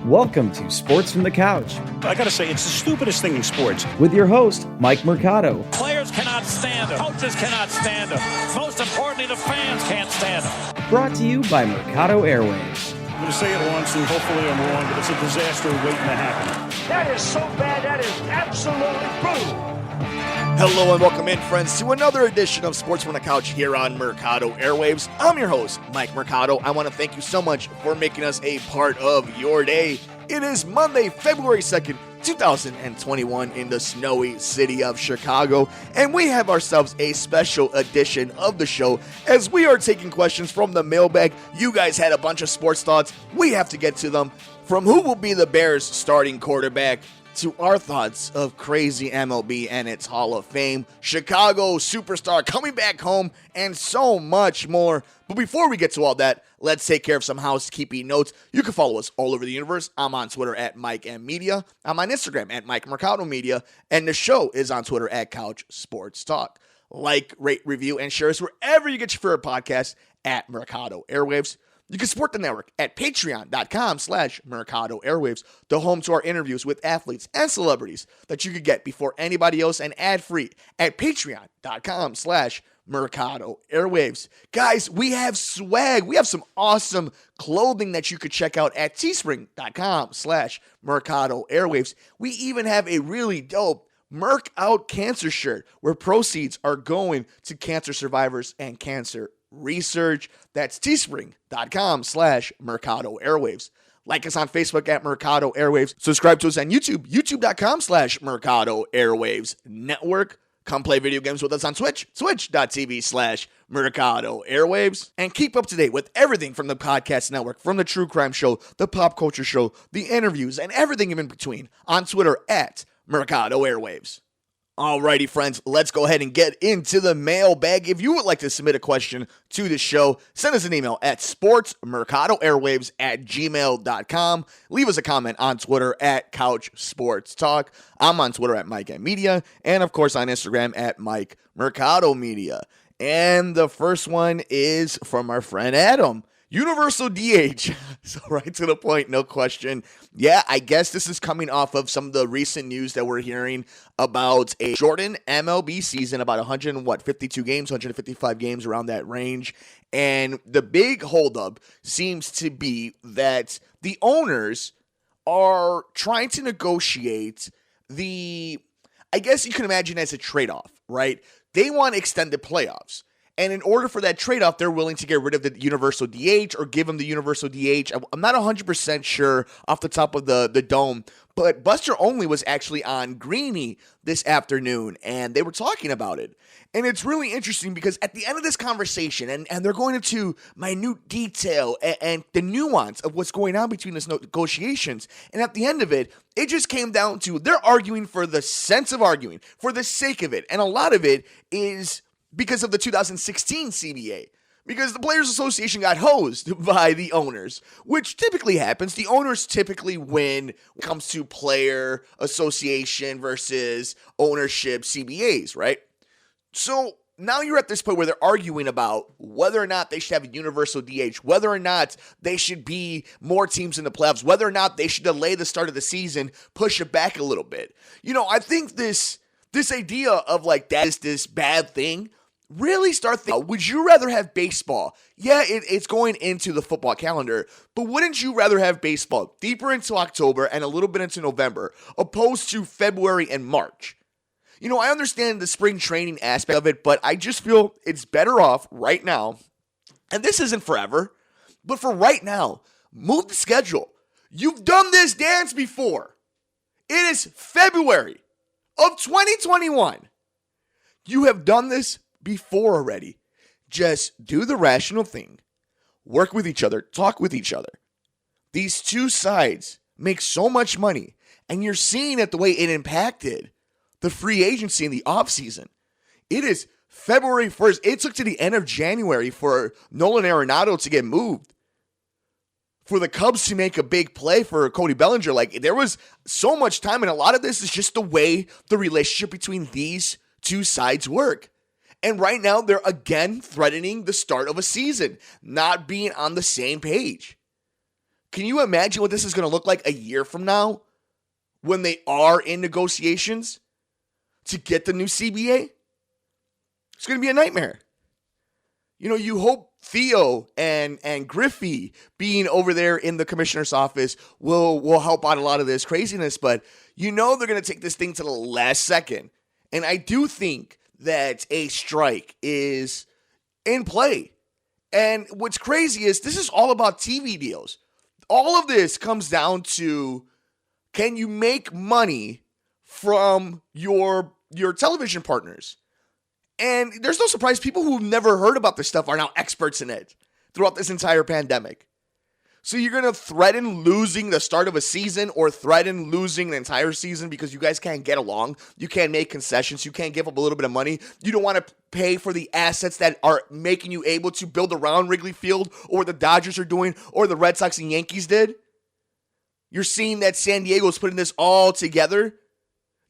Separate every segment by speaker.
Speaker 1: Welcome to Sports from the Couch.
Speaker 2: I gotta say, it's the stupidest thing in sports.
Speaker 1: With your host, Mike Mercado.
Speaker 3: Players cannot stand him. Coaches cannot stand him. Most importantly, the fans can't stand him.
Speaker 1: Brought to you by Mercado Airwaves.
Speaker 2: I'm gonna say it once, and hopefully I'm wrong, but it's a disaster waiting to happen.
Speaker 4: That is so bad, that is absolutely brutal.
Speaker 5: Hello and welcome in, friends, to another edition of Sports from the Couch here on Mercado Airwaves. I'm your host, Mike Mercado. I want to thank you so much for making us a part of your day. It is Monday, February 2nd, 2021 in the snowy city of Chicago, and we have ourselves a special edition of the show as we are taking questions from the mailbag. You guys had a bunch of sports thoughts. We have to get to them. From who will be the Bears' starting quarterback to our thoughts of crazy MLB and its Hall of Fame, Chicago superstar coming back home, and so much more. But before we get to all that, let's take care of some housekeeping notes. You can follow us all over the universe. I'm on Twitter at Mike M Media. I'm on Instagram at Mike Mercado Media. And the show is on Twitter at Couch Sports Talk. Like, rate, review, and share us wherever you get your favorite podcasts at Mercado Airwaves. You can support the network at patreon.com/Mercado Airwaves, the home to our interviews with athletes and celebrities that you could get before anybody else and ad-free at patreon.com/Mercado Airwaves. Guys, we have swag. We have some awesome clothing that you could check out at teespring.com/Mercado Airwaves. We even have a really dope Merc Out Cancer shirt where proceeds are going to cancer survivors and cancer research. That's teespring.com/Mercado Airwaves. Like us on Facebook at Mercado Airwaves. Subscribe to us on YouTube, youtube.com/Mercado Airwaves Network. Come play video games with us on Twitch, twitch.tv/Mercado Airwaves. And keep up to date with everything from the podcast network, from the true crime show, the pop culture show, the interviews, and everything in between on Twitter at Mercado Airwaves. Alrighty, friends, let's go ahead and get into the mailbag. If you would like to submit a question to the show, send us an email at sportsmercadoairwaves@gmail.com. Leave us a comment on Twitter at Couch Sports Talk. I'm on Twitter at Mike M Media, and of course on Instagram at Mike Mercado Media. And the first one is from our friend Adam. Universal DH. So right to the point, no question. Yeah, I guess this is coming off of some of the recent news that we're hearing about a shortened MLB season, about 152 games, 155 games, around that range. And the big holdup seems to be that the owners are trying to negotiate I guess you can imagine as a trade-off, right? They want extended playoffs. And in order for that trade-off, they're willing to get rid of the universal DH or give them the universal DH. I'm not 100% sure off the top of the dome, but Buster Olney was actually on Greeny this afternoon, and they were talking about it. And it's really interesting because at the end of this conversation, and they're going into minute detail and the nuance of what's going on between these negotiations, and at the end of it, it just came down to they're arguing for the sense of arguing, for the sake of it, and a lot of it is because of the 2016 CBA, because the Players Association got hosed by the owners, which typically happens. The owners typically win when it comes to player association versus ownership CBAs, right? So now you're at this point where they're arguing about whether or not they should have a universal DH, whether or not they should be more teams in the playoffs, whether or not they should delay the start of the season, push it back a little bit. You know, I think this idea of like that is this bad thing, really start thinking, would you rather have baseball? Yeah, it's going into the football calendar, but wouldn't you rather have baseball deeper into October and a little bit into November, opposed to February and March? You know, I understand the spring training aspect of it, but I just feel it's better off right now, and this isn't forever, but for right now, move the schedule. You've done this dance before. It is February of 2021. You have done this before already. Just do the rational thing. Work with each other. Talk with each other. These two sides make so much money, and you're seeing it the way it impacted the free agency in the offseason. It is February 1st. It took to the end of January for Nolan Arenado to get moved, for the Cubs to make a big play for Cody Bellinger. Like, there was so much time, and a lot of this is just the way the relationship between these two sides work. And right now, they're again threatening the start of a season, not being on the same page. Can you imagine what this is going to look like a year from now when they are in negotiations to get the new CBA? It's going to be a nightmare. You hope Theo and Griffey being over there in the commissioner's office will help out a lot of this craziness, but they're going to take this thing to the last second. And I do think that a strike is in play. And what's crazy is this is all about TV deals. All of this comes down to, can you make money from your television partners? And there's no surprise, people who've never heard about this stuff are now experts in it throughout this entire pandemic. So you're going to threaten losing the start of a season or threaten losing the entire season because you guys can't get along. You can't make concessions. You can't give up a little bit of money. You don't want to pay for the assets that are making you able to build around Wrigley Field, or what the Dodgers are doing, or the Red Sox and Yankees did. You're seeing that San Diego's putting this all together.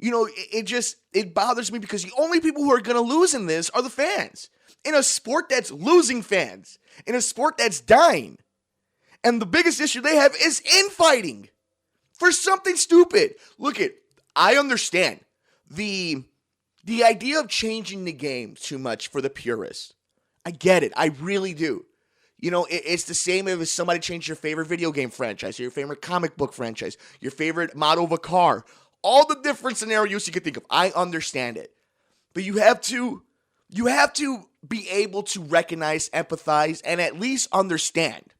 Speaker 5: It bothers me because the only people who are going to lose in this are the fans. In a sport that's losing fans. In a sport that's dying. And the biggest issue they have is infighting for something stupid. Look, I understand the idea of changing the game too much for the purists. I get it. I really do. It's the same if somebody changed your favorite video game franchise, or your favorite comic book franchise, your favorite model of a car. All the different scenarios you could think of. I understand it. But you have to be able to recognize, empathize, and at least understand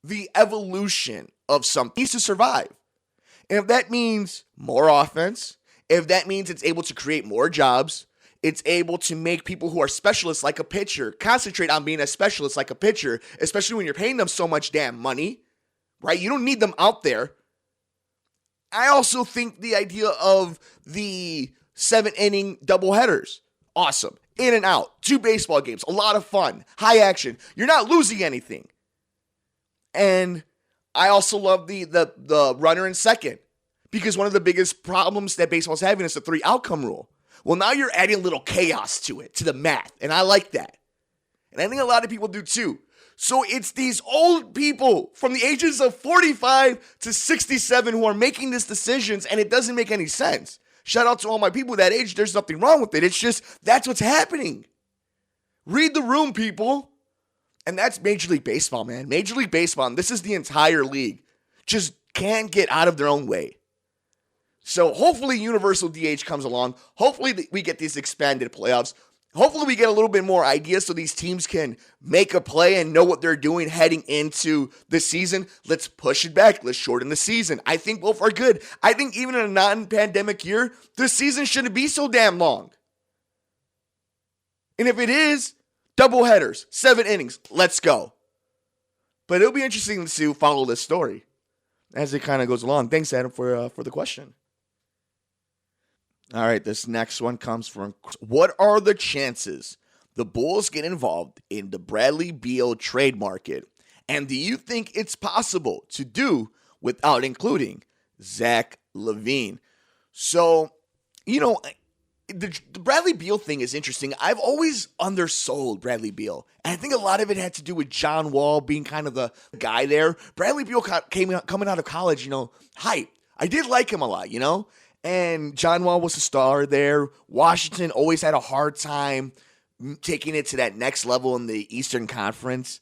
Speaker 5: the evolution of something to survive. And if that means more offense, if that means it's able to create more jobs, it's able to make people who are specialists like a pitcher concentrate on being a specialist like a pitcher, especially when you're paying them so much damn money, right? You don't need them out there. I also think the idea of the 7-inning doubleheaders, awesome. In and out, 2 baseball games, a lot of fun, high action. You're not losing anything. And I also love the runner in second, because one of the biggest problems that baseball's having is the 3 outcome rule. Well, now you're adding a little chaos to it, to the math, and I like that. And I think a lot of people do too. So it's these old people from the ages of 45 to 67 who are making these decisions, and it doesn't make any sense. Shout out to all my people that age. There's nothing wrong with it. It's just, that's what's happening. Read the room, people. And that's Major League Baseball, man. Major League Baseball, and this is the entire league, just can't get out of their own way. So hopefully Universal DH comes along. Hopefully we get these expanded playoffs. Hopefully we get a little bit more ideas so these teams can make a play and know what they're doing heading into the season. Let's push it back. Let's shorten the season. I think both are good. I think even in a non-pandemic year, the season shouldn't be so damn long. And if it is, double headers, 7 innings, let's go. But it'll be interesting to follow this story as it kind of goes along. Thanks, Adam, for the question. All right, this next one comes from, what are the chances the Bulls get involved in the Bradley Beal trade market? And do you think it's possible to do without including Zach LaVine? So, the Bradley Beal thing is interesting. I've always undersold Bradley Beal. And I think a lot of it had to do with John Wall being kind of the guy there. Bradley Beal coming out of college, hype. I did like him a lot, And John Wall was a star there. Washington always had a hard time taking it to that next level in the Eastern Conference.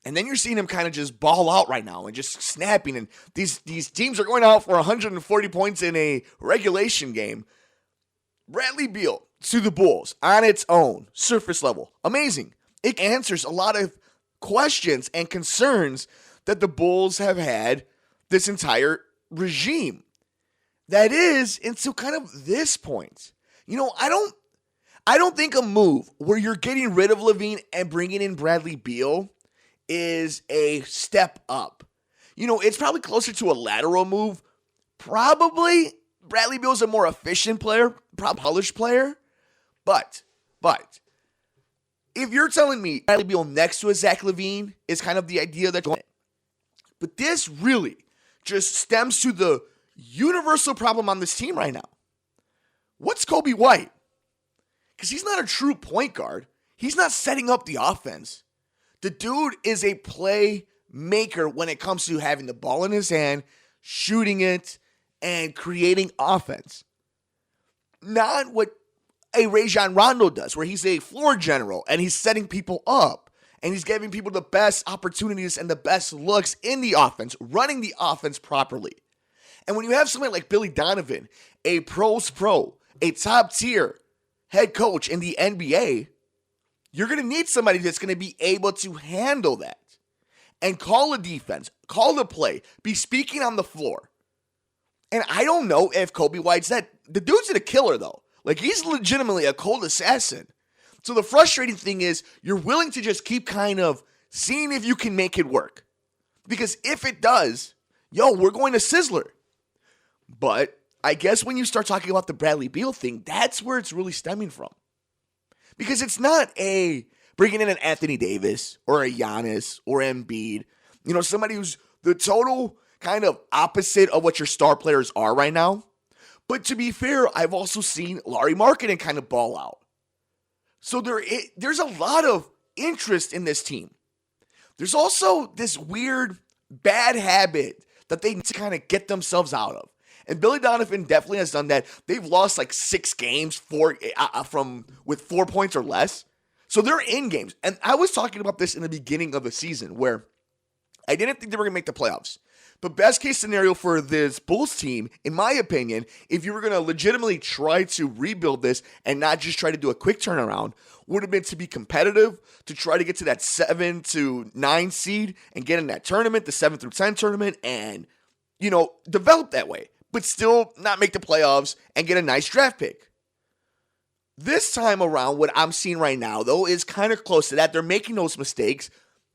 Speaker 5: And then you're seeing him kind of just ball out right now and just snapping. And these teams are going out for 140 points in a regulation game. Bradley Beal to the Bulls on its own, surface level, amazing. It answers a lot of questions and concerns that the Bulls have had this entire regime. That is, until kind of this point. I don't think a move where you're getting rid of LaVine and bringing in Bradley Beal is a step up. It's probably closer to a lateral move. Probably Bradley Beal's a more efficient player, polished player. But if you're telling me Bradley Beal next to a Zach LaVine is kind of the idea that, but this really just stems to the universal problem on this team right now. What's Kobe White? Because he's not a true point guard. He's not setting up the offense. The dude is a playmaker. maker when it comes to having the ball in his hand, shooting it, and creating offense. Not what a Rajon Rondo does, where he's a floor general and he's setting people up and he's giving people the best opportunities and the best looks in the offense, running the offense properly. And when you have somebody like Billy Donovan, a pro's pro, a top tier head coach in the NBA, you're going to need somebody that's going to be able to handle that and call a defense, call a play, be speaking on the floor. And I don't know if Kobe White's that. The dude's a killer, though. Like, he's legitimately a cold assassin. So the frustrating thing is you're willing to just keep kind of seeing if you can make it work. Because if it does, we're going to Sizzler. But I guess when you start talking about the Bradley Beal thing, that's where it's really stemming from. Because it's not bringing in an Anthony Davis or a Giannis or Embiid. Somebody who's the total kind of opposite of what your star players are right now. But to be fair, I've also seen Lauri Markkanen kind of ball out. So there's a lot of interest in this team. There's also this weird bad habit that they need to kind of get themselves out of. And Billy Donovan definitely has done that. They've lost like 6 games with 4 points or less. So they're in games. And I was talking about this in the beginning of the season where I didn't think they were going to make the playoffs. But best case scenario for this Bulls team, in my opinion, if you were going to legitimately try to rebuild this and not just try to do a quick turnaround, would have been to be competitive, to try to get to that 7 to 9 seed and get in that tournament, the 7 through 10 tournament, and, develop that way. But still not make the playoffs and get a nice draft pick. This time around, what I'm seeing right now, though, is kind of close to that. They're making those mistakes.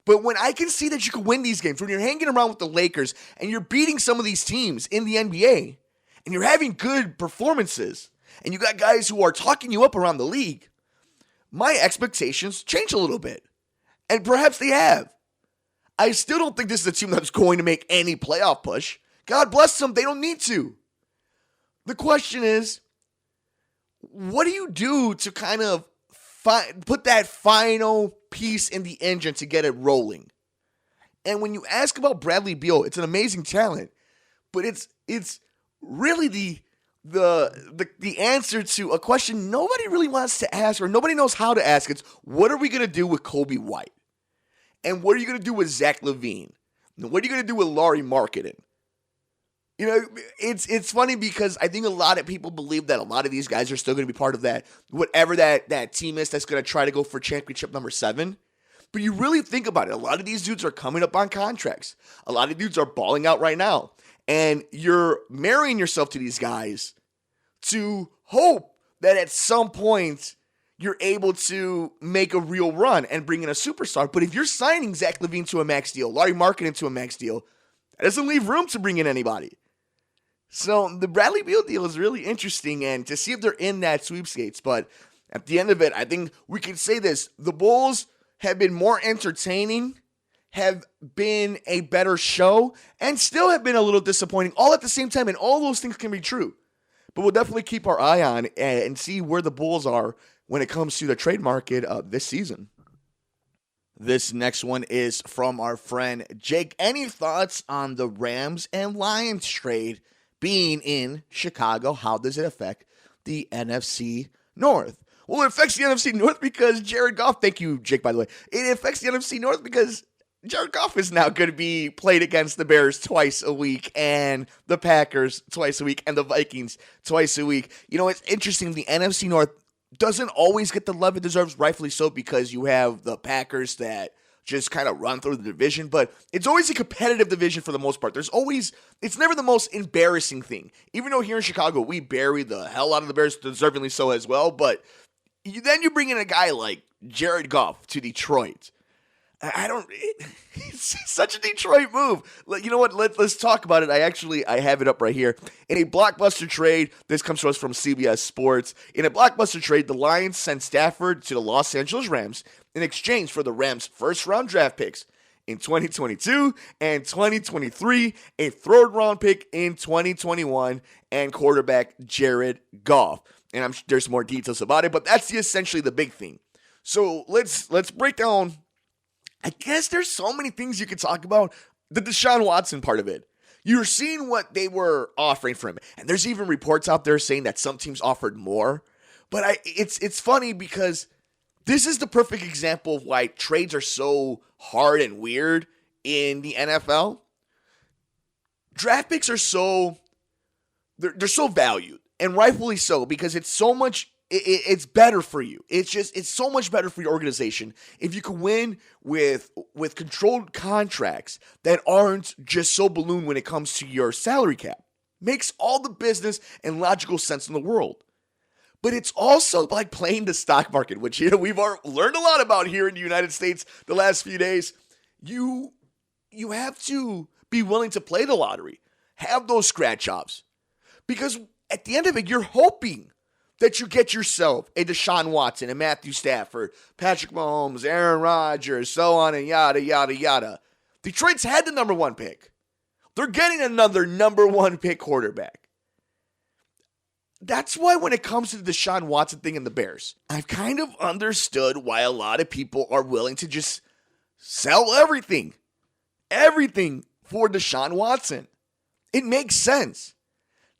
Speaker 5: But when I can see that you can win these games, when you're hanging around with the Lakers and you're beating some of these teams in the NBA and you're having good performances and you got guys who are talking you up around the league, my expectations change a little bit. And perhaps they have. I still don't think this is a team that's going to make any playoff push. God bless them. They don't need to. The question is, what do you do to kind of put that final piece in the engine to get it rolling? And when you ask about Bradley Beal, it's an amazing talent, but it's really the answer to a question nobody really wants to ask or nobody knows how to ask. It's, what are we going to do with Kobe White? And what are you going to do with Zach LaVine? And what are you going to do with Lauri Markkanen? It's funny because I think a lot of people believe that a lot of these guys are still going to be part of that, whatever that team is that's going to try to go for championship number 7. But you really think about it, a lot of these dudes are coming up on contracts. A lot of dudes are balling out right now. And you're marrying yourself to these guys to hope that at some point you're able to make a real run and bring in a superstar. But if you're signing Zach LaVine to a max deal, Lauri Markkanen to a max deal, that doesn't leave room to bring in anybody. So the Bradley Beal deal is really interesting, and to see if they're in that sweepstakes. But at the end of it, I think we can say this. The Bulls have been more entertaining, have been a better show, and still have been a little disappointing all at the same time, and all those things can be true. But we'll definitely keep our eye on and see where the Bulls are when it comes to the trade market this season. This next one is from our friend Jake. Any thoughts on the Rams and Lions trade being in Chicago? How does it affect the NFC North? Well, it affects the NFC North because Jared Goff, thank you, Jake, by the way. It affects the NFC North because Jared Goff is now going to be played against the Bears twice a week and the Packers twice a week and the Vikings twice a week. It's interesting. The NFC North doesn't always get the love it deserves, rightfully so, because you have the Packers that just kind of run through the division, but it's always a competitive division for the most part. It's never the most embarrassing thing. Even though here in Chicago, we bury the hell out of the Bears, deservingly so as well, but then you bring in a guy like Jared Goff to Detroit. It's such a Detroit move. You know what? Let's talk about it. I have it up right here. In a blockbuster trade, this comes to us from CBS Sports. In a blockbuster trade, the Lions sent Stafford to the Los Angeles Rams in exchange for the Rams' first-round draft picks in 2022 and 2023, a third-round pick in 2021, and quarterback Jared Goff. And there's more details about it, but that's essentially the big thing. So let's break down I guess there's so many things you could talk about. The Deshaun Watson part of it. You're seeing what they were offering for him. And there's even reports out there saying that some teams offered more. But it's funny because this is the perfect example of why trades are so hard and weird in the NFL. Draft picks are they're so valued, and rightfully so, because it's so much, it's better for you. It's so much better for your organization if you can win with controlled contracts that aren't just so ballooned when it comes to your salary cap. Makes all the business and logical sense in the world. But it's also like playing the stock market, which we've learned a lot about here in the United States the last few days. You have to be willing to play the lottery, have those scratch offs, because at the end of it, you're hoping that you get yourself a Deshaun Watson, a Matthew Stafford, Patrick Mahomes, Aaron Rodgers, so on and yada, yada, yada. Detroit's had the number 1 pick. They're getting another number 1 pick quarterback. That's why when it comes to the Deshaun Watson thing and the Bears, I've kind of understood why a lot of people are willing to just sell everything for Deshaun Watson. It makes sense.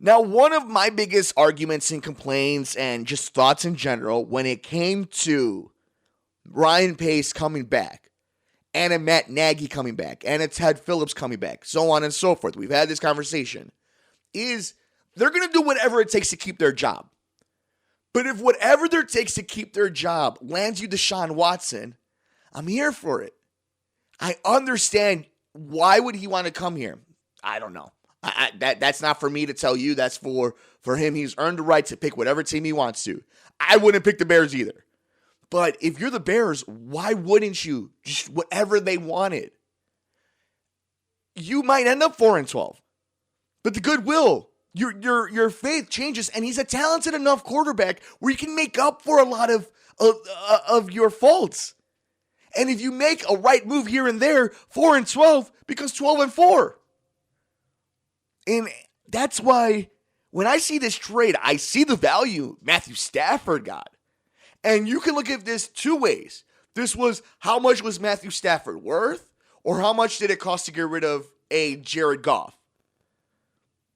Speaker 5: Now, one of my biggest arguments and complaints and just thoughts in general when it came to Ryan Pace coming back and a Matt Nagy coming back and a Ted Phillips coming back, so on and so forth, we've had this conversation, is they're going to do whatever it takes to keep their job. But if whatever it takes to keep their job lands you Deshaun Watson, I'm here for it. I understand. Why would he want to come here? I don't know. That's not for me to tell you. That's for him. He's earned the right to pick whatever team he wants to. I wouldn't pick the Bears either. But if you're the Bears, why wouldn't you? Just whatever they wanted. You might end up 4-12. But the goodwill, your faith changes, and he's a talented enough quarterback where he can make up for a lot of your faults. And if you make a right move here and there, 4-12 becomes 12-4. And that's why when I see this trade, I see the value Matthew Stafford got. And you can look at this 2 ways. This was, how much was Matthew Stafford worth? Or how much did it cost to get rid of a Jared Goff?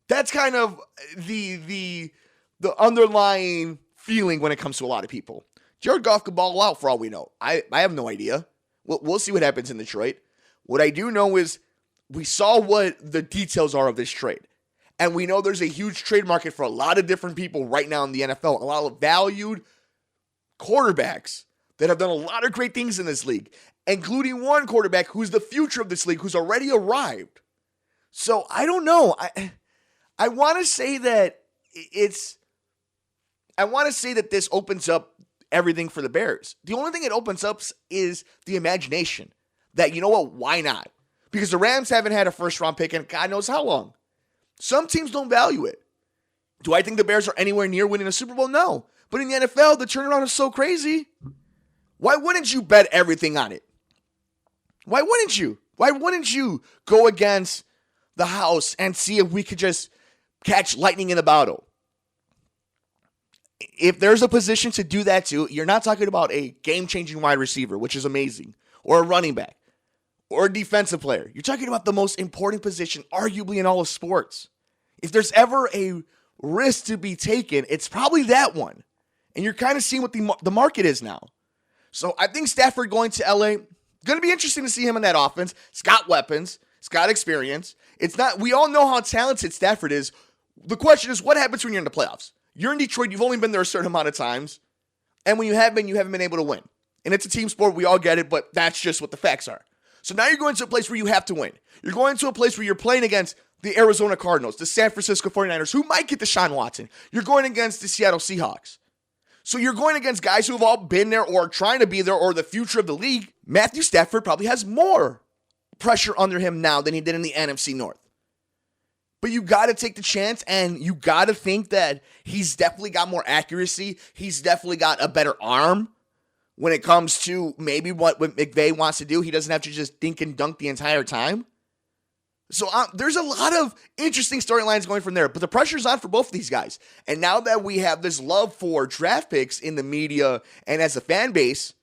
Speaker 5: That's kind of the underlying feeling when it comes to a lot of people. Jared Goff could ball out for all we know. I have no idea. We'll see what happens in Detroit. What I do know is we saw what the details are of this trade. And we know there's a huge trade market for a lot of different people right now in the NFL. A lot of valued quarterbacks that have done a lot of great things in this league, including one quarterback who's the future of this league, who's already arrived. So I don't know. I want to say that this opens up everything for the Bears. The only thing it opens up is the imagination that, you know what, why not? Because the Rams haven't had a first-round pick in God knows how long. Some teams don't value it. Do I think the Bears are anywhere near winning a Super Bowl? No. But in the NFL, the turnaround is so crazy. Why wouldn't you bet everything on it? Why wouldn't you? Why wouldn't you go against the house and see if we could just catch lightning in a bottle? If there's a position to do that too, you're not talking about a game-changing wide receiver, which is amazing, or a running back, or a defensive player. You're talking about the most important position, arguably, in all of sports. If there's ever a risk to be taken, it's probably that one. And you're kind of seeing what the market is now. So I think Stafford going to LA, going to be interesting to see him in that offense. He's got weapons. He's got experience. We all know how talented Stafford is. The question is, what happens when you're in the playoffs? You're in Detroit. You've only been there a certain amount of times. And when you haven't been able to win. And it's a team sport. We all get it, but that's just what the facts are. So now you're going to a place where you have to win. You're going to a place where you're playing against the Arizona Cardinals, the San Francisco 49ers, who might get Deshaun Watson. You're going against the Seattle Seahawks. So you're going against guys who have all been there or are trying to be there or the future of the league. Matthew Stafford probably has more pressure under him now than he did in the NFC North. But you got to take the chance, and you got to think that he's definitely got more accuracy. He's definitely got a better arm when it comes to maybe what McVay wants to do. He doesn't have to just dink and dunk the entire time. So there's a lot of interesting storylines going from there, but the pressure's on for both of these guys. And now that we have this love for draft picks in the media and as a fan base,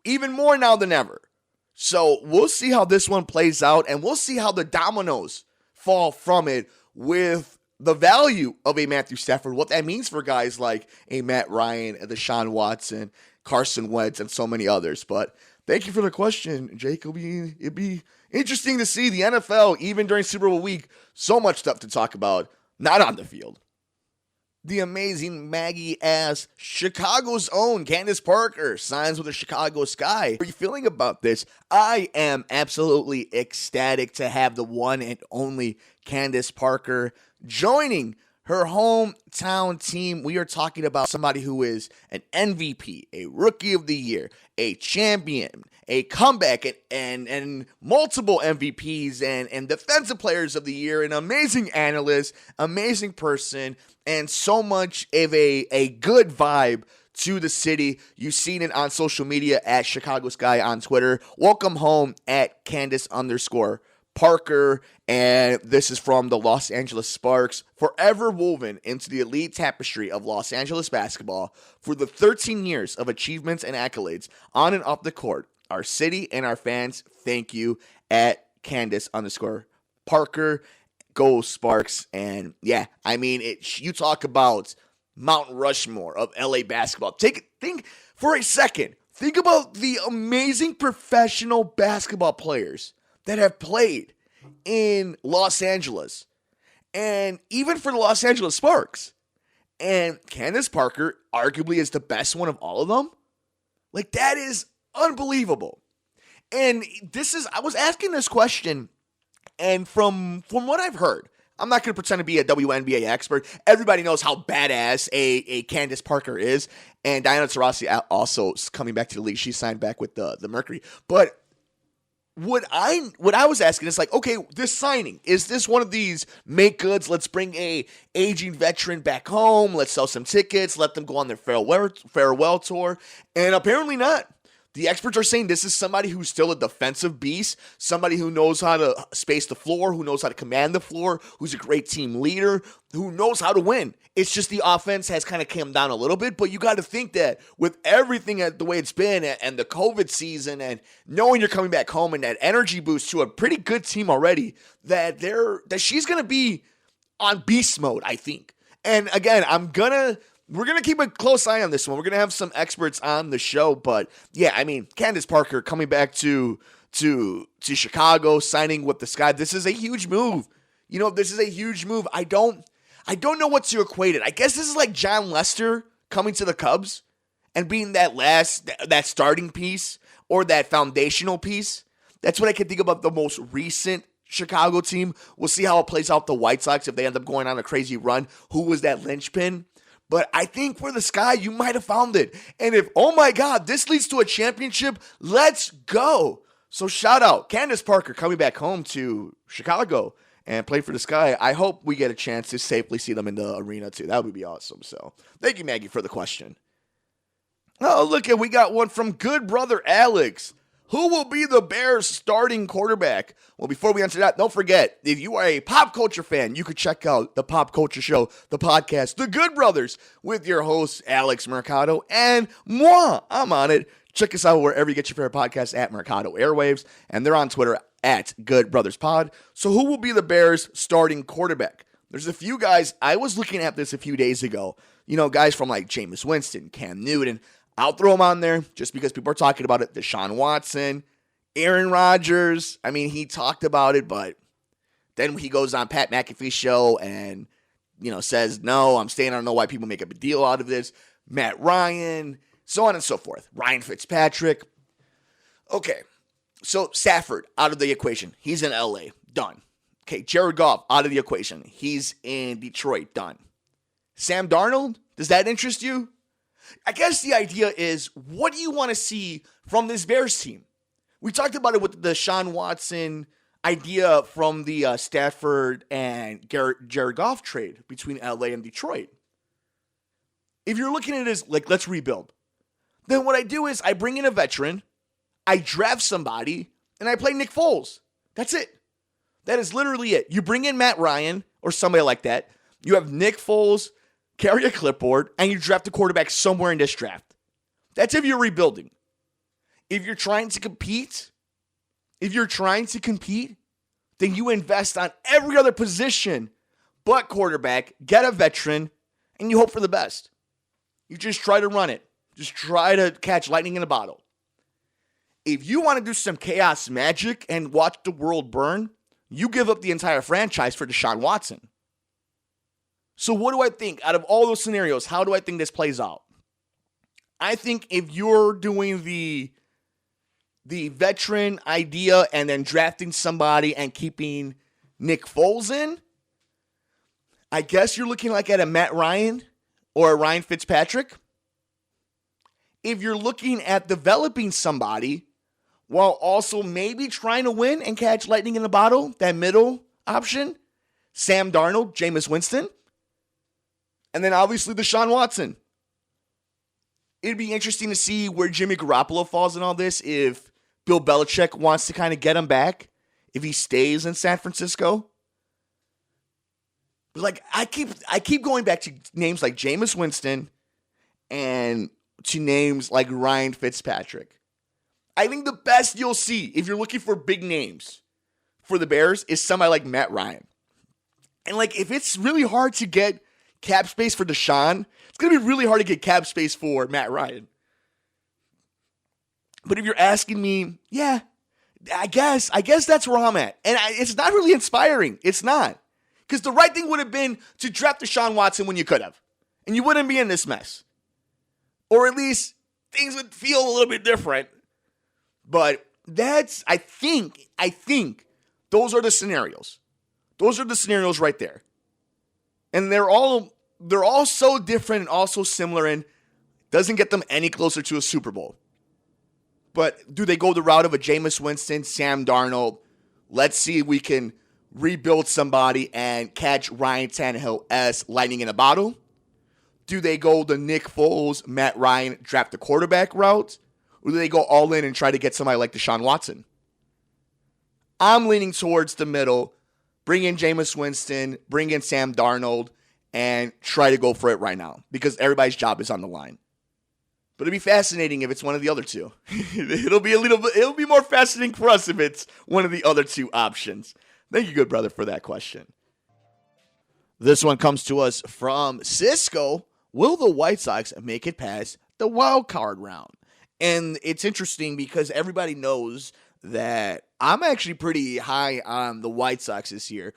Speaker 5: even more now than ever. So we'll see how this one plays out, and we'll see how the dominoes fall from it with the value of a Matthew Stafford, what that means for guys like a Matt Ryan, a Deshaun Watson, Carson Wentz, and so many others. But thank you for the question, Jake. It'd be interesting to see the NFL, even during Super Bowl week, so much stuff to talk about, not on the field. The amazing Maggie-ass Chicago's own Candace Parker signs with the Chicago Sky. How are you feeling about this? I am absolutely ecstatic to have the one and only Candace Parker joining her hometown team. We are talking about somebody who is an MVP, a Rookie of the Year, a champion, a comeback, and multiple MVPs and Defensive Players of the Year, an amazing analyst, amazing person, and so much of a good vibe to the city. You've seen it on social media at Chicago Sky on Twitter. Welcome home at Candace_Parker. And this is from the Los Angeles Sparks, forever woven into the elite tapestry of Los Angeles basketball for the 13 years of achievements and accolades on and off the court. Our city and our fans, thank you at Candace_Parker. Go Sparks. And yeah, I mean, you talk about Mount Rushmore of LA basketball. Think for a second. Think about the amazing professional basketball players that have played in Los Angeles, and even for the Los Angeles Sparks. And Candace Parker arguably is the best one of all of them. Like, that is unbelievable. And I was asking this question, and from what I've heard, I'm not going to pretend to be a WNBA expert. Everybody knows how badass a Candace Parker is. And Diana Taurasi also coming back to the league. She signed back with the Mercury. But what I was asking is like, okay, this signing, is this one of these make goods? Let's bring a aging veteran back home. Let's sell some tickets. Let them go on their farewell tour. And apparently not. The experts are saying this is somebody who's still a defensive beast, somebody who knows how to space the floor, who knows how to command the floor, who's a great team leader, who knows how to win. It's just the offense has kind of come down a little bit, but you got to think that with everything the way it's been and the COVID season and knowing you're coming back home and that energy boost to a pretty good team already, that she's going to be on beast mode, I think. And again, we're going to keep a close eye on this one. We're going to have some experts on the show. But, yeah, I mean, Candace Parker coming back to Chicago, signing with the Sky. This is a huge move. You know, this is a huge move. I don't know what to equate it. I guess this is like John Lester coming to the Cubs and being that starting piece or that foundational piece. That's what I can think about the most recent Chicago team. We'll see how it plays out the White Sox if they end up going on a crazy run. Who was that linchpin? But I think for the Sky, you might have found it. And if, oh my God, this leads to a championship, let's go. So shout out Candace Parker coming back home to Chicago and play for the Sky. I hope we get a chance to safely see them in the arena too. That would be awesome. So thank you, Maggie, for the question. Oh, look, we got one from good brother Alex. Who will be the Bears' starting quarterback? Well, before we answer that, don't forget, if you are a pop culture fan, you could check out the Pop Culture Show, the podcast, The Good Brothers, with your host, Alex Mercado, and moi. I'm on it. Check us out wherever you get your favorite podcasts at Mercado Airwaves, and they're on Twitter at Good Brothers Pod. So who will be the Bears' starting quarterback? There's a few guys. I was looking at this a few days ago. You know, guys from like Jameis Winston, Cam Newton. I'll throw them on there just because people are talking about it. Deshaun Watson, Aaron Rodgers. I mean, he talked about it, but then he goes on Pat McAfee's show and, you know, says, no, I'm staying. I don't know why people make a big deal out of this. Matt Ryan, so on and so forth. Ryan Fitzpatrick. Okay, so Stafford out of the equation. He's in LA. Done. Okay, Jared Goff out of the equation. He's in Detroit. Done. Sam Darnold, does that interest you? I guess the idea is, what do you want to see from this Bears team? We talked about it with the Deshaun Watson idea from the Stafford and Jared Goff trade between LA and Detroit. If you're looking at it as, like, let's rebuild, then what I do is I bring in a veteran, I draft somebody, and I play Nick Foles. That's it. That is literally it. You bring in Matt Ryan or somebody like that. You have Nick Foles carry a clipboard, and you draft a quarterback somewhere in this draft. That's if you're rebuilding. If you're trying to compete, If you're trying to compete, then you invest on every other position but quarterback, get a veteran, and you hope for the best. You just try to run it. Just try to catch lightning in a bottle. If you want to do some chaos magic and watch the world burn, you give up the entire franchise for Deshaun Watson. So what do I think? Out of all those scenarios, how do I think this plays out? I think if you're doing the veteran idea and then drafting somebody and keeping Nick Foles in, I guess you're looking like at a Matt Ryan or a Ryan Fitzpatrick. If you're looking at developing somebody while also maybe trying to win and catch lightning in a bottle, that middle option, Sam Darnold, Jameis Winston, and then obviously Deshaun Watson. It'd be interesting to see where Jimmy Garoppolo falls in all this, if Bill Belichick wants to kind of get him back, if he stays in San Francisco. But like I keep going back to names like Jameis Winston and to names like Ryan Fitzpatrick. I think the best you'll see if you're looking for big names for the Bears is somebody like Matt Ryan. And like if it's really hard to get cap space for Deshaun, it's going to be really hard to get cap space for Matt Ryan. But if you're asking me, yeah, I guess that's where I'm at. And it's not really inspiring. It's not. Because the right thing would have been to draft Deshaun Watson when you could have. And you wouldn't be in this mess. Or at least things would feel a little bit different. But I think those are the scenarios. Those are the scenarios right there. And they're all so different and also similar, and doesn't get them any closer to a Super Bowl. But do they go the route of a Jameis Winston, Sam Darnold? Let's see if we can rebuild somebody and catch Ryan Tannehill lightning in a bottle. Do they go the Nick Foles, Matt Ryan, draft the quarterback route? Or do they go all in and try to get somebody like Deshaun Watson? I'm leaning towards the middle. Bring in Jameis Winston, bring in Sam Darnold, and try to go for it right now because everybody's job is on the line. But it'd be fascinating if it's one of the other two. It'll be more fascinating for us if it's one of the other two options. Thank you, good brother, for that question. This one comes to us from Cisco. Will the White Sox make it past the wild card round? And it's interesting because everybody knows that I'm actually pretty high on the White Sox this year.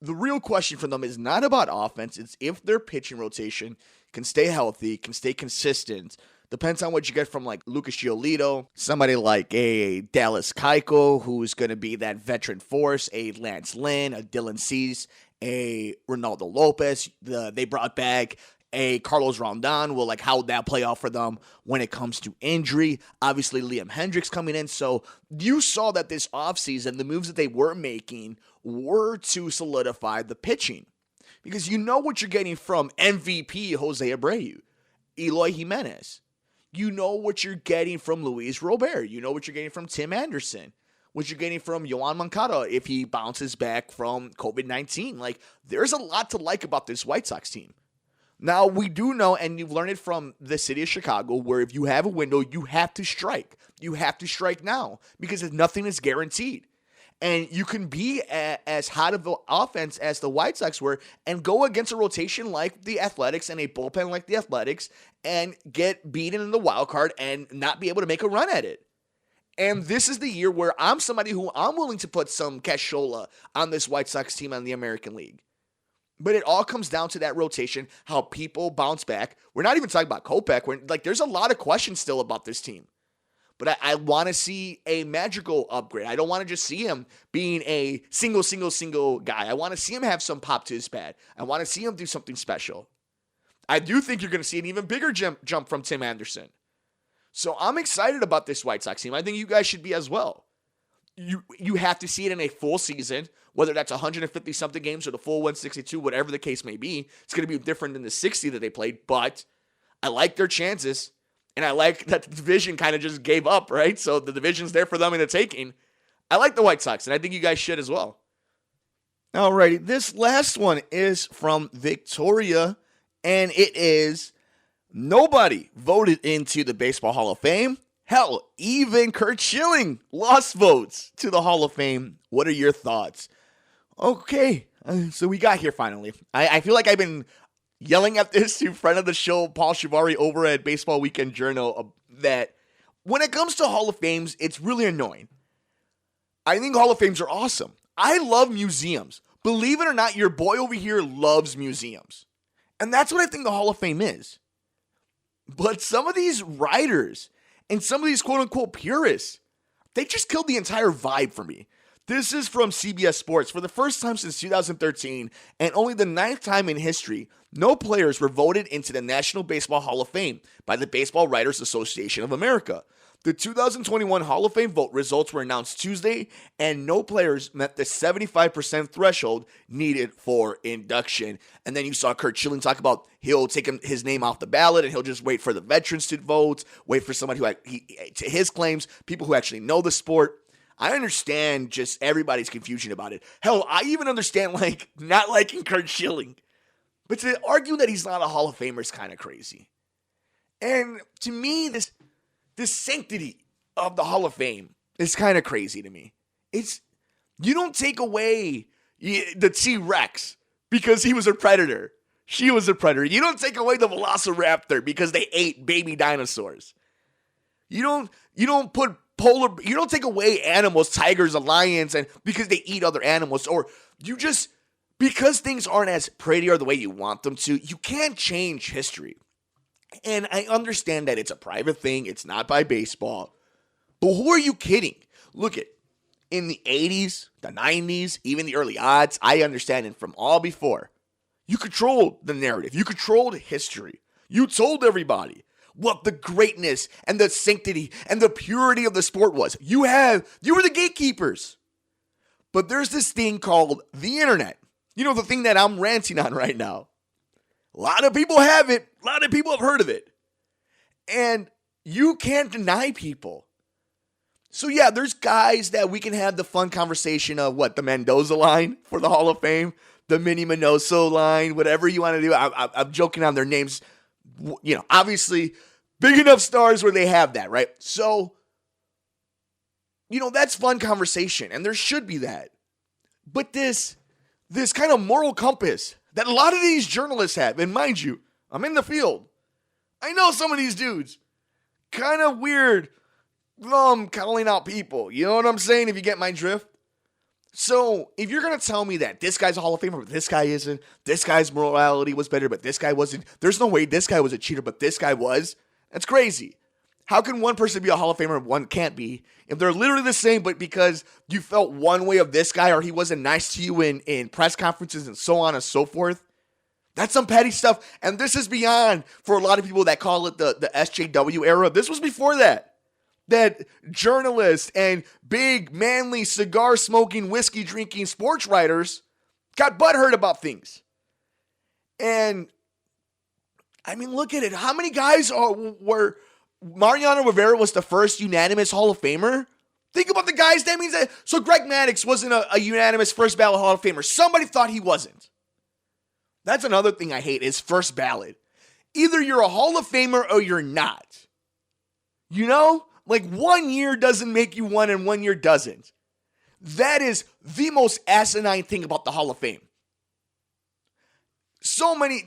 Speaker 5: The real question for them is not about offense. It's if their pitching rotation can stay healthy, can stay consistent. Depends on what you get from like Lucas Giolito, somebody like a Dallas Keuchel, who's going to be that veteran force, a Lance Lynn, a Dylan Cease, a Ronaldo Lopez. They brought back a Carlos Rondon. Well, like how would that play out for them when it comes to injury? Obviously, Liam Hendricks coming in. So you saw that this offseason, the moves that they were making were to solidify the pitching. Because you know what you're getting from MVP Jose Abreu, Eloy Jimenez. You know what you're getting from Luis Robert. You know what you're getting from Tim Anderson. What you're getting from Yoan Moncada if he bounces back from COVID-19. Like, there's a lot to like about this White Sox team. Now, we do know, and you've learned it from the city of Chicago, where if you have a window, you have to strike. You have to strike now because nothing is guaranteed. And you can be as hot of an offense as the White Sox were and go against a rotation like the Athletics and a bullpen like the Athletics and get beaten in the wild card and not be able to make a run at it. And this is the year where I'm somebody who I'm willing to put some cashola on this White Sox team on the American League. But it all comes down to that rotation, how people bounce back. We're not even talking about Kopech. There's a lot of questions still about this team. But I want to see a magical upgrade. I don't want to just see him being a single guy. I want to see him have some pop to his bat. I want to see him do something special. I do think you're going to see an even bigger jump from Tim Anderson. So I'm excited about this White Sox team. I think you guys should be as well. You have to see it in a full season, whether that's 150-something games or the full 162, whatever the case may be. It's going to be different than the 60 that they played, but I like their chances. And I like that the division kind of just gave up, right? So the division's there for them in the taking. I like the White Sox, and I think you guys should as well. Alrighty, this last one is from Victoria, and it is nobody voted into the Baseball Hall of Fame, Hell, even Curt Schilling lost votes to the Hall of Fame. What are your thoughts? Okay, so we got here finally. I feel like I've been yelling at this to friend of the show, Paul Shivari, over at Baseball Weekend Journal, that when it comes to Hall of Fames, it's really annoying. I think Hall of Fames are awesome. I love museums. Believe it or not, your boy over here loves museums. And that's what I think the Hall of Fame is. But some of these writers and some of these quote-unquote purists, they just killed the entire vibe for me. This is from CBS Sports. For the first time since 2013, and only the 9th time in history, no players were voted into the National Baseball Hall of Fame by the Baseball Writers Association of America. The 2021 Hall of Fame vote results were announced Tuesday, and no players met the 75% threshold needed for induction. And then you saw Curt Schilling talk about he'll take his name off the ballot, and he'll just wait for the veterans to vote, wait for somebody who, to his claims, people who actually know the sport. I understand just everybody's confusion about it. Hell, I even understand not liking Curt Schilling. But to argue that he's not a Hall of Famer is kind of crazy. And to me, this sanctity of the Hall of Fame is kind of crazy to me. You don't take away the T-Rex because he was a predator. She was a predator. You don't take away the Velociraptor because they ate baby dinosaurs. You don't take away animals, tigers, and lions, and because they eat other animals, or because things aren't as pretty or the way you want them to, you can't change history. And I understand that it's a private thing. It's not by baseball. But who are you kidding? Look in the 80s, the 90s, even the early odds, I understand it from all before. You controlled the narrative. You controlled history. You told everybody what the greatness and the sanctity and the purity of the sport was. You were the gatekeepers. But there's this thing called the internet. You know, the thing that I'm ranting on right now. A lot of people have it. A lot of people have heard of it. And you can't deny people. So yeah, there's guys that we can have the fun conversation of the Mendoza line for the Hall of Fame, the Minnie Minoso line, whatever you want to do. I'm joking on their names. You know, obviously big enough stars where they have that, right? So, that's fun conversation, and there should be that. But this kind of moral compass that a lot of these journalists have, and mind you, I'm in the field. I know some of these dudes. Kind of weird calling out people. You know what I'm saying, if you get my drift? So, if you're going to tell me that this guy's a Hall of Famer, but this guy isn't, this guy's morality was better, but this guy wasn't, there's no way this guy was a cheater, but this guy was, that's crazy. How can one person be a Hall of Famer and one can't be? If they're literally the same, but because you felt one way of this guy or he wasn't nice to you in press conferences and so on and so forth, that's some petty stuff. And this is beyond, for a lot of people that call it the SJW era, this was before that. That journalists and big, manly, cigar-smoking, whiskey-drinking sports writers got butthurt about things. And, I mean, look at it. How many guys were... Mariano Rivera was the first unanimous Hall of Famer? Think about the guys that means that. So Greg Maddux wasn't a unanimous first ballot Hall of Famer. Somebody thought he wasn't. That's another thing I hate is first ballot. Either you're a Hall of Famer or you're not. You know? 1 year doesn't make you one and 1 year doesn't. That is the most asinine thing about the Hall of Fame. So many,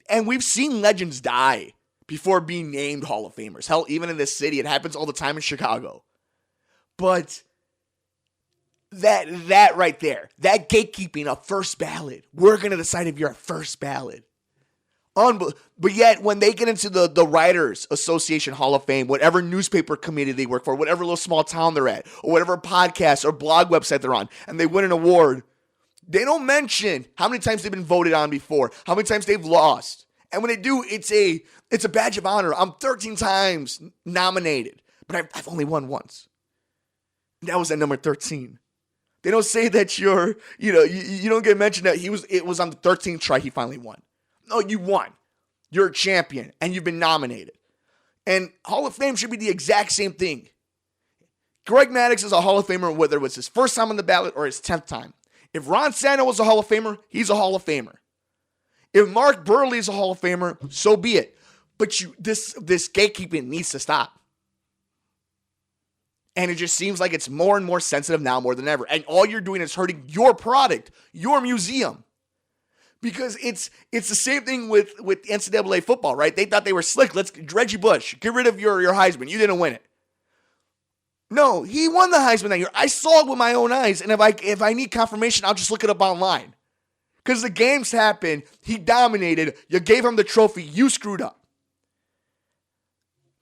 Speaker 5: and we've seen legends die before being named Hall of Famers. Hell, even in this city, it happens all the time in Chicago. But that right there, that gatekeeping of first ballot, we're going to decide if you're a first ballot. But yet, when they get into the Writers Association Hall of Fame, whatever newspaper committee they work for, whatever little small town they're at, or whatever podcast or blog website they're on, and they win an award, they don't mention how many times they've been voted on before, how many times they've lost. And when they do, it's a badge of honor. I'm 13 times nominated, but I've only won once. That was at number 13. They don't say that you don't get mentioned that it was on the 13th try he finally won. No, you won. You're a champion, and you've been nominated. And Hall of Fame should be the exact same thing. Greg Maddux is a Hall of Famer, whether it was his first time on the ballot or his 10th time. If Ron Santo was a Hall of Famer, he's a Hall of Famer. If Mark Burley is a Hall of Famer, so be it. But this gatekeeping needs to stop. And it just seems like it's more and more sensitive now more than ever. And all you're doing is hurting your product, your museum. Because it's the same thing with NCAA football, right? They thought they were slick. Reggie Bush, get rid of your Heisman. You didn't win it. No, he won the Heisman that year. I saw it with my own eyes. And if I need confirmation, I'll just look it up online. Because the games happened. He dominated. You gave him the trophy. You screwed up.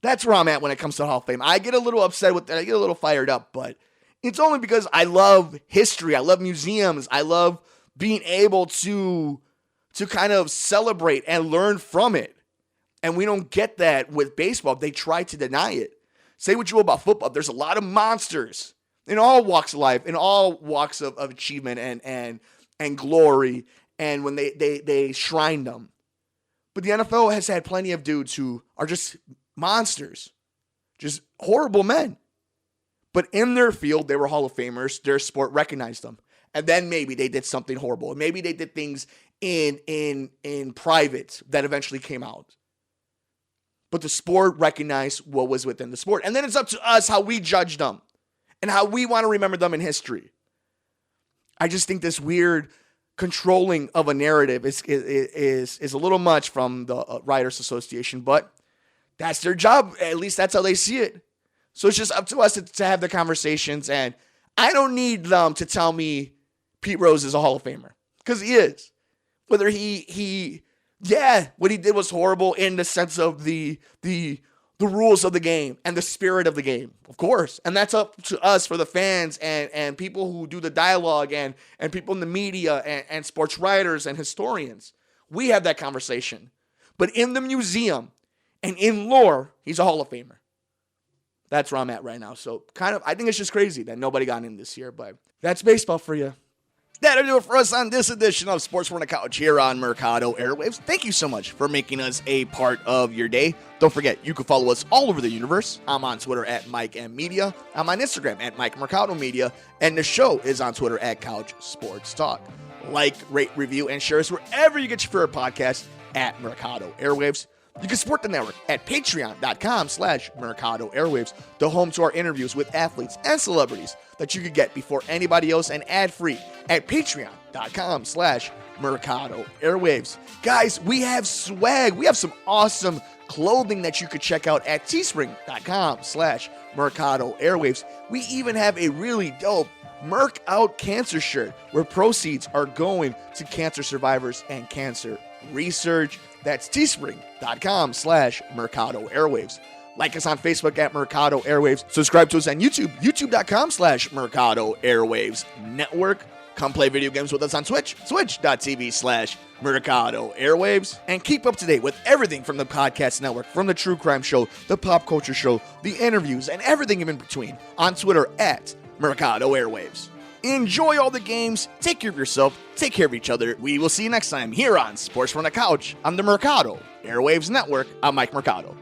Speaker 5: That's where I'm at when it comes to Hall of Fame. I get a little upset with that. I get a little fired up, but it's only because I love history. I love museums. I love being able to kind of celebrate and learn from it. And we don't get that with baseball. They try to deny it. Say what you will about football. There's a lot of monsters in all walks of life, in all walks of achievement and glory, and when they shrine them. But the NFL has had plenty of dudes who are just monsters, just horrible men. But in their field, they were Hall of Famers. Their sport recognized them. And then maybe they did something horrible. Maybe they did things in private that eventually came out. But the sport recognized what was within the sport. And then it's up to us how we judge them and how we want to remember them in history. I just think this weird controlling of a narrative is a little much from the Writers Association, but that's their job. At least that's how they see it. So it's just up to us to have the conversations. And I don't need them to tell me Pete Rose is a Hall of Famer, because he is. Whether what he did was horrible in the sense of the rules of the game and the spirit of the game, of course. And that's up to us for the fans and people who do the dialogue and people in the media and sports writers and historians. We have that conversation. But in the museum and in lore, he's a Hall of Famer. That's where I'm at right now. So I think it's just crazy that nobody got in this year, but that's baseball for you. That'll do it for us on this edition of Sports from the Couch here on Mercado Airwaves. Thank you so much for making us a part of your day. Don't forget, you can follow us all over the universe. I'm on Twitter at Mike M Media. I'm on Instagram at Mike Mercado Media. And the show is on Twitter at Couch Sports Talk. Like, rate, review, and share us wherever you get your favorite podcast at Mercado Airwaves. You can support the network at patreon.com/Mercado Airwaves, the home to our interviews with athletes and celebrities that you could get before anybody else and ad-free at patreon.com/Mercado Airwaves. Guys, we have swag. We have some awesome clothing that you could check out at teespring.com/Mercado Airwaves. We even have a really dope Merc Out Cancer shirt where proceeds are going to cancer survivors and cancer research. That's teespring.com/Mercado Airwaves. Like us on Facebook at Mercado Airwaves. Subscribe to us on YouTube, youtube.com/Mercado Airwaves Network. Come play video games with us on Twitch, twitch.tv/Mercado Airwaves. And keep up to date with everything from the podcast network, from the True Crime Show, the Pop Culture Show, the interviews, and everything in between on Twitter at Mercado Airwaves. Enjoy all the games, take care of yourself, take care of each other. We will see you next time here on Sports from the Couch on the Mercado Airwaves Network. I'm Mike Mercado.